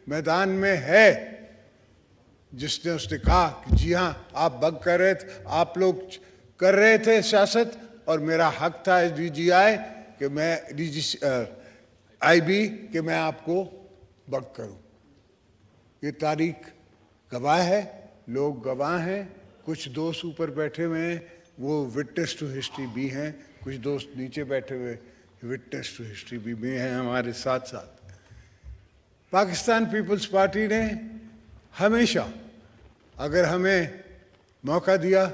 میدان میں ہے جس نے اس نے کہا کہ جی ہاں آپ بگ کر رہے تھے, آپ لوگ کر رہے تھے سیاست, اور میرا حق تھا ڈی جی آئی کہ میں آئی بی کہ میں آپ کو بگ کروں. یہ تاریخ گواہ ہے, لوگ گواہ ہیں, کچھ دوست اوپر بیٹھے ہوئے ہیں وہ وٹنس ٹو ہسٹری بھی ہیں, کچھ دوست نیچے بیٹھے ہوئے وٹنس ٹو ہسٹری بھی ہیں ہمارے ساتھ ساتھ. پاکستان پیپلز پارٹی نے ہمیشہ اگر ہمیں موقع دیا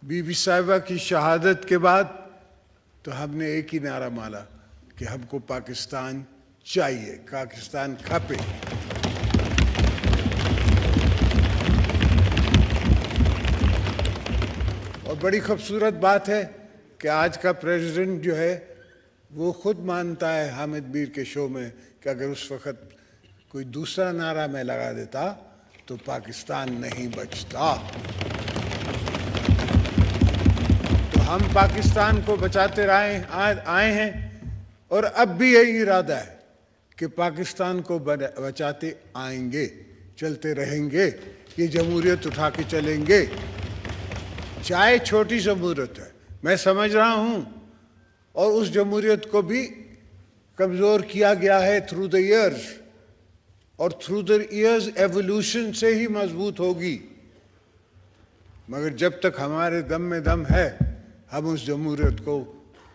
بی بی صاحبہ کی شہادت کے بعد تو ہم نے ایک ہی نعرہ مارا کہ ہم کو پاکستان چاہیے, پاکستان کھپے. اور بڑی خوبصورت بات ہے کہ آج کا پریزیڈنٹ جو ہے وہ خود مانتا ہے حامد میر کے شو میں کہ اگر اس وقت کوئی دوسرا نعرہ میں لگا دیتا تو پاکستان نہیں بچتا. تو ہم پاکستان کو بچاتے آئے ہیں اور اب بھی یہی ارادہ ہے کہ پاکستان کو بچاتے آئیں گے, چلتے رہیں گے, یہ جمہوریت اٹھا کے چلیں گے. چاہے چھوٹی جمہوریت ہے, میں سمجھ رہا ہوں, اور اس جمہوریت کو بھی کمزور کیا گیا ہے تھرو دا ایئرز, اور تھرو دا ایئرز ایولیوشن سے ہی مضبوط ہوگی. مگر جب تک ہمارے دم میں دم ہے ہم اس جمہوریت کو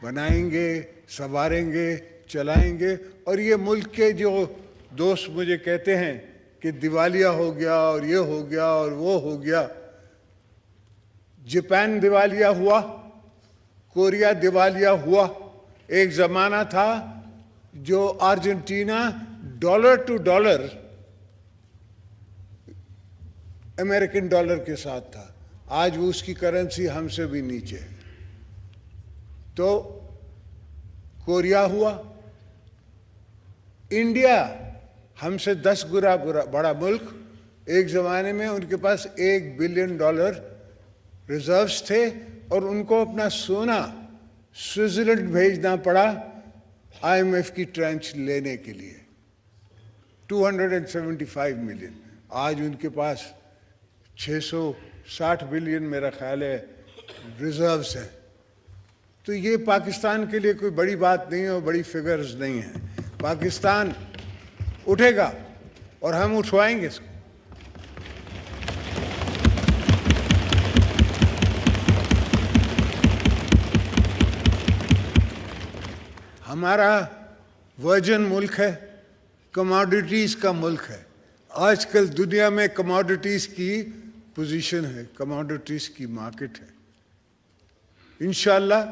بنائیں گے, سنواریں گے, چلائیں گے. اور یہ ملک کے جو دوست مجھے کہتے ہیں کہ دیوالیہ ہو گیا اور یہ ہو گیا اور وہ ہو گیا, جاپان دیوالیہ ہوا, کوریا دیوالیہ ہوا. ایک زمانہ تھا جو Argentina dollar to dollar American dollar کے ساتھ تھا, آج وہ اس کی کرنسی ہم سے بھی نیچے ہے. تو کوریا ہوا. انڈیا ہم سے 10 گنا بڑا ملک, ایک زمانے میں ان کے پاس $1 بلین ریزروز تھے اور ان کو اپنا سونا سوئٹزرلینڈ بھیجنا پڑا آئی ایم ایف کی ٹرانچ لینے کے لیے, 275 ملین. آج ان کے پاس 660 بلین میرا خیال ہے ریزروز ہیں. تو یہ پاکستان کے لیے کوئی بڑی بات نہیں ہے اور بڑی فگرز نہیں ہیں. پاکستان اٹھے گا اور ہم اٹھوائیں گے اس کو. ہمارا ورجن ملک ہے, کموڈیٹیز کا ملک ہے. آج کل دنیا میں کموڈیٹیز کی پوزیشن ہے, کموڈیٹیز کی مارکیٹ ہے. انشاءاللہ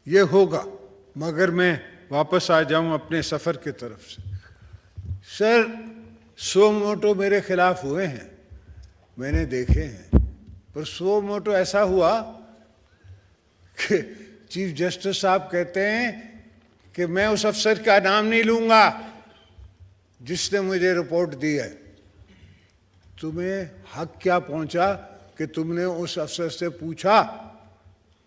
یہ ہوگا. مگر میں واپس آ جاؤں اپنے سفر کی طرف سے. سر 100 موٹو میرے خلاف ہوئے ہیں, میں نے دیکھے ہیں, پر 100 موٹو ایسا ہوا کہ چیف جسٹس صاحب کہتے ہیں کہ میں اس افسر کا نام نہیں لوں گا جس نے مجھے رپورٹ دی ہے. تمہیں حق کیا پہنچا کہ تم نے اس افسر سے پوچھا؟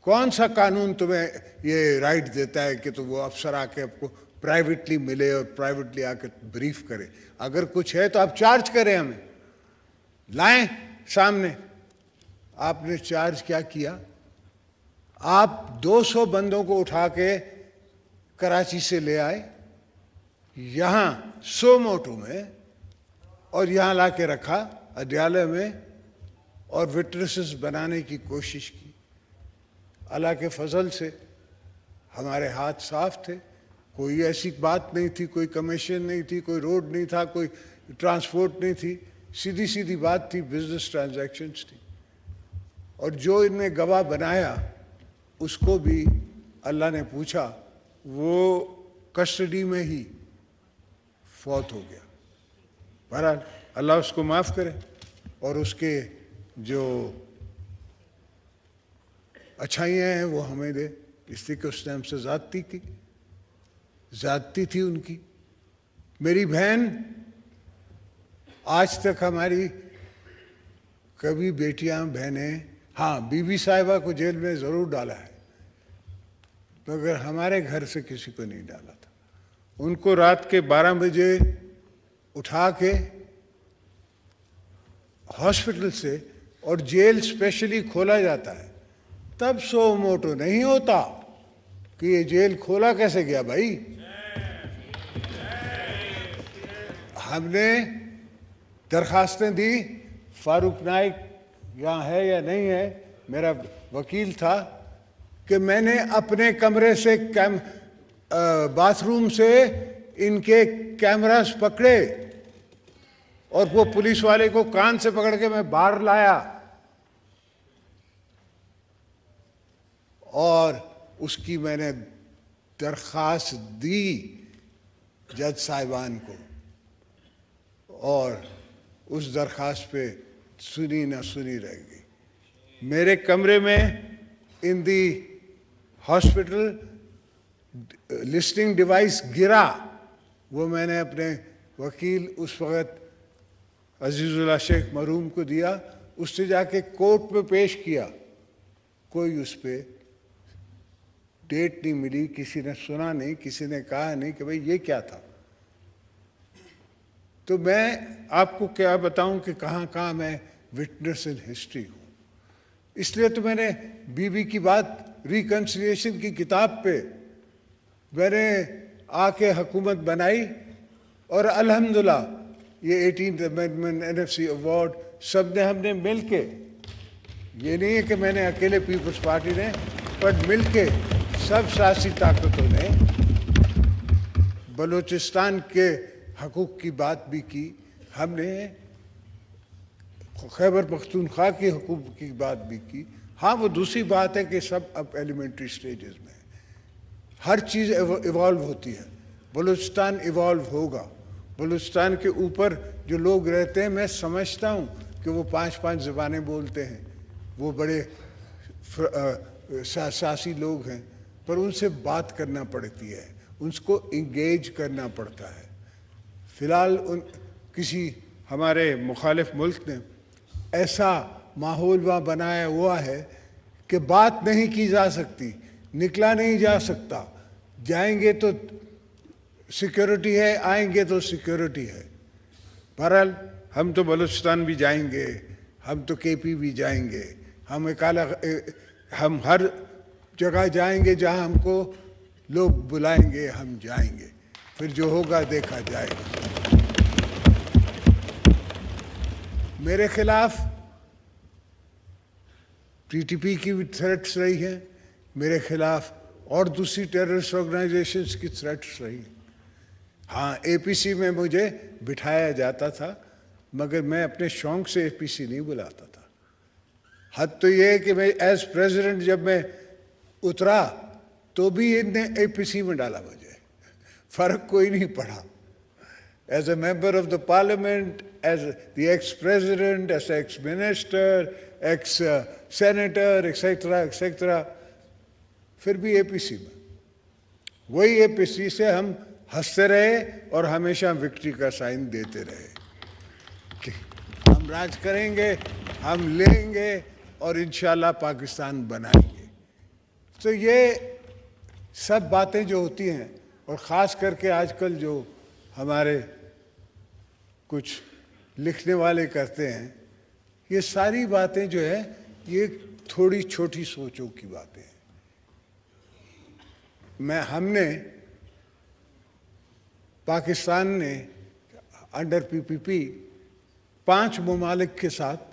کون سا قانون تمہیں یہ رائٹ دیتا ہے کہ تو وہ افسر آ کے آپ کو پرائیویٹلی ملے اور پرائیویٹلی آ کے بریف کرے؟ اگر کچھ ہے تو آپ چارج کریں, ہمیں لائیں سامنے. آپ نے چارج کیا کیا؟ آپ 200 بندوں کو اٹھا کے کراچی سے لے آئے یہاں 100 موٹو میں, اور یہاں لا کے رکھا اڈیالہ میں, اور وٹنسز بنانے کی کوشش کی. اللہ کے فضل سے ہمارے ہاتھ صاف تھے, کوئی ایسی بات نہیں تھی, کوئی کمیشن نہیں تھی, کوئی روڈ نہیں تھا, کوئی ٹرانسپورٹ نہیں تھی, سیدھی سیدھی بات تھی, بزنس ٹرانزیکشنز تھی. اور جو ان نے گواہ بنایا اس کو بھی اللہ نے پوچھا, وہ کسٹڈی میں ہی فوت ہو گیا. بہرحال اللہ اس کو معاف کرے اور اس کے جو اچھائیاں ہیں وہ ہمیں دے, اس لیے کہ اس نے ہم سے زیادتی تھی ان کی. میری بہن آج تک ہماری کبھی بیٹیاں بہنیں, ہاں بی بی صاحبہ کو جیل میں ضرور ڈالا ہے مگر ہمارے گھر سے کسی کو نہیں ڈالا تھا. ان کو رات کے 12 بجے اٹھا کے ہاسپٹل سے اور جیل اسپیشلی کھولا جاتا ہے، تب سو موٹو نہیں ہوتا کہ یہ جیل کھولا کیسے گیا بھائی. ہم نے درخواستیں دی، فاروق نائک یہاں ہے یا نہیں ہے، میرا وکیل تھا، کہ میں نے اپنے کمرے سے باتھ روم سے ان کے کیمراز پکڑے اور وہ پولیس والے کو کان سے پکڑ کے میں باہر لایا اور اس کی میں نے درخواست دی جج صاحبان کو، اور اس درخواست پہ سنی نہ سنی رہ گئی. میرے کمرے میں ان دی ہاسپٹل لسٹنگ ڈیوائس گرا، وہ میں نے اپنے وکیل اس وقت عزیز اللہ شیخ مرحوم کو دیا، اس سے جا کے کورٹ میں پیش کیا. کوئی اس پہ ڈیٹ نہیں ملی، کسی نے سنا نہیں، کسی نے کہا نہیں کہ بھئی یہ کیا تھا. تو میں آپ کو کیا بتاؤں کہ کہاں کہاں میں وٹنس ان ہسٹری ہوں. اس لیے تو میں نے بی بی کی بات ریکنسیلیشن کی کتاب پہ میں نے آ کے حکومت بنائی، اور الحمدللہ یہ 18th امینڈمنٹ NFC ایوارڈ سب نے ہم نے مل کے، یہ نہیں ہے کہ میں نے اکیلے پیپلز پارٹی نے، پر مل کے سب سیاسی طاقتوں نے بلوچستان کے حقوق کی بات بھی کی. ہم نے خیبر پختونخوا کے حقوق کی بات بھی کی. ہاں وہ دوسری بات ہے کہ سب اب ایلیمنٹری سٹیجز میں ہیں، ہر چیز ایوالو ہوتی ہے. بلوچستان ایوالو ہوگا. بلوچستان کے اوپر جو لوگ رہتے ہیں، میں سمجھتا ہوں کہ وہ 5 زبانیں بولتے ہیں، وہ بڑے سیاسی لوگ ہیں، پر ان سے بات کرنا پڑتی ہے، ان کو انگیج کرنا پڑتا ہے. فی الحال کسی ہمارے مخالف ملک نے ایسا ماحول وہاں بنایا ہوا ہے کہ بات نہیں کی جا سکتی، نکلا نہیں جا سکتا. جائیں گے تو سیکیورٹی ہے، آئیں گے تو سیکیورٹی ہے. بہرحال ہم تو بلوچستان بھی جائیں گے، ہم تو KP بھی جائیں گے، ہم ہر جگہ جائیں گے جہاں ہم کو لوگ بلائیں گے، ہم جائیں گے. پھر جو ہوگا دیکھا جائے گا. میرے خلاف TTP کی بھی تھریٹس رہی ہیں، میرے خلاف اور دوسری ٹیررسٹ آرگنائزیشنز کی تھریٹس رہی ہیں. ہاں APC میں مجھے بٹھایا جاتا تھا، مگر میں اپنے شوق سے APC نہیں بلاتا تھا. حد تو یہ ہے کہ میں ایز پریزیڈنٹ جب میں اترا تو بھی ان نے APC میں ڈالا مجھے، فرق کوئی نہیں پڑا. As a member of the parliament, as the x president, as x minister, x senator etcetera etcetera, پھر بھی APC میں. وہی APC سے ہم ہنستے رہے اور ہمیشہ وکٹری کا سائن دیتے رہے کہ ہم راج کریں گے، ہم لیں گے اور انشاءاللہ پاکستان بنائیں گے. تو یہ سب باتیں جو ہوتی ہیں، اور خاص کر کے آج کل جو ہمارے کچھ لکھنے والے کرتے ہیں، یہ ساری باتیں جو ہے یہ تھوڑی چھوٹی سوچوں کی باتیں ہیں. ہم نے پاکستان نے انڈر PPP 5 ممالک کے ساتھ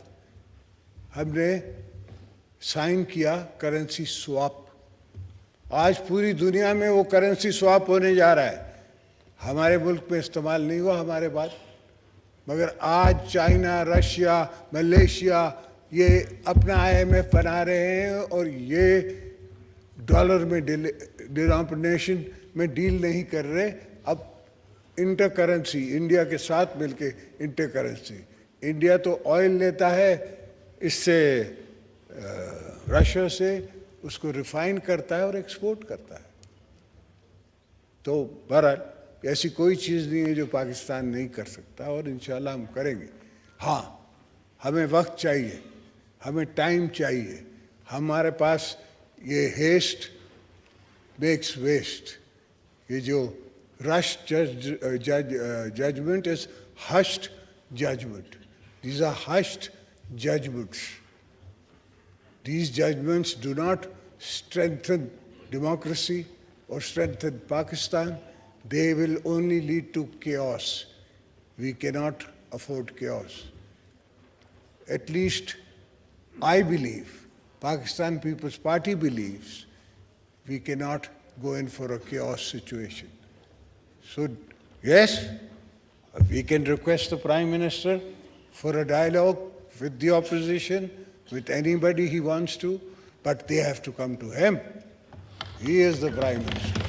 ہم نے سائن کیا کرنسی سواپ. آج پوری دنیا میں وہ کرنسی سواپ ہونے جا رہا ہے. ہمارے ملک میں استعمال نہیں ہوا ہمارے بعد، مگر آج چائنا، رشیا، ملیشیا یہ اپنا IMF بنا رہے ہیں، اور یہ ڈالر میں ڈینومینیشن میں ڈیل نہیں کر رہے. اب انٹر کرنسی، انڈیا کے ساتھ مل کے انٹر کرنسی. انڈیا تو آئل لیتا ہے اس سے، رشیا سے، اس کو ریفائن کرتا ہے اور ایکسپورٹ کرتا ہے. تو بہرحال ایسی کوئی چیز نہیں ہے جو پاکستان نہیں کر سکتا، اور انشاءاللہ ہم کریں گے. ہاں ہمیں وقت چاہیے، ہمیں ٹائم چاہیے. ہمارے پاس یہ ہیسٹ میکس ویسٹ، یہ جو rush judgment is hushed judgment. These are hushed judgments. These judgments do not strengthen democracy or strengthen Pakistan. They will only lead to chaos. We cannot afford chaos. At least I believe, Pakistan People's Party believes, we cannot go in for a chaos situation. So, yes, we can request the Prime Minister for a dialogue with the opposition, with anybody he wants to, but they have to come to him. He is the Prime Minister.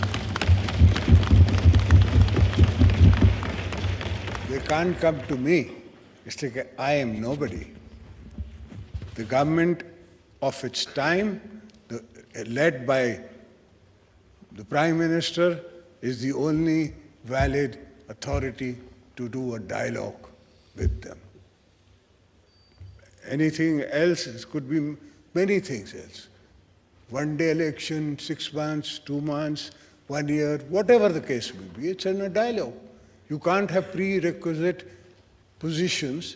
They can't come to me. It's like I am nobody. The government of its time, led by the Prime Minister, is the only valid authority to do a dialogue with them. Anything else, it could be many things else. One-day election, 6 months, 2 months, 1 year, whatever the case may be, it's in a dialogue. You can't have prerequisite positions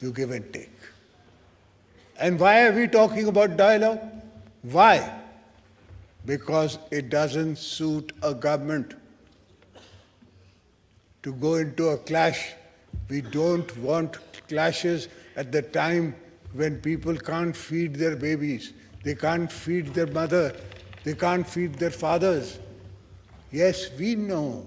You give and take. And why are we talking about dialogue? Why? Because it doesn't suit a government to go into a clash. We don't want clashes at the time when people can't feed their babies, they can't feed their mother, they can't feed their fathers. Yes, we know.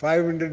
$500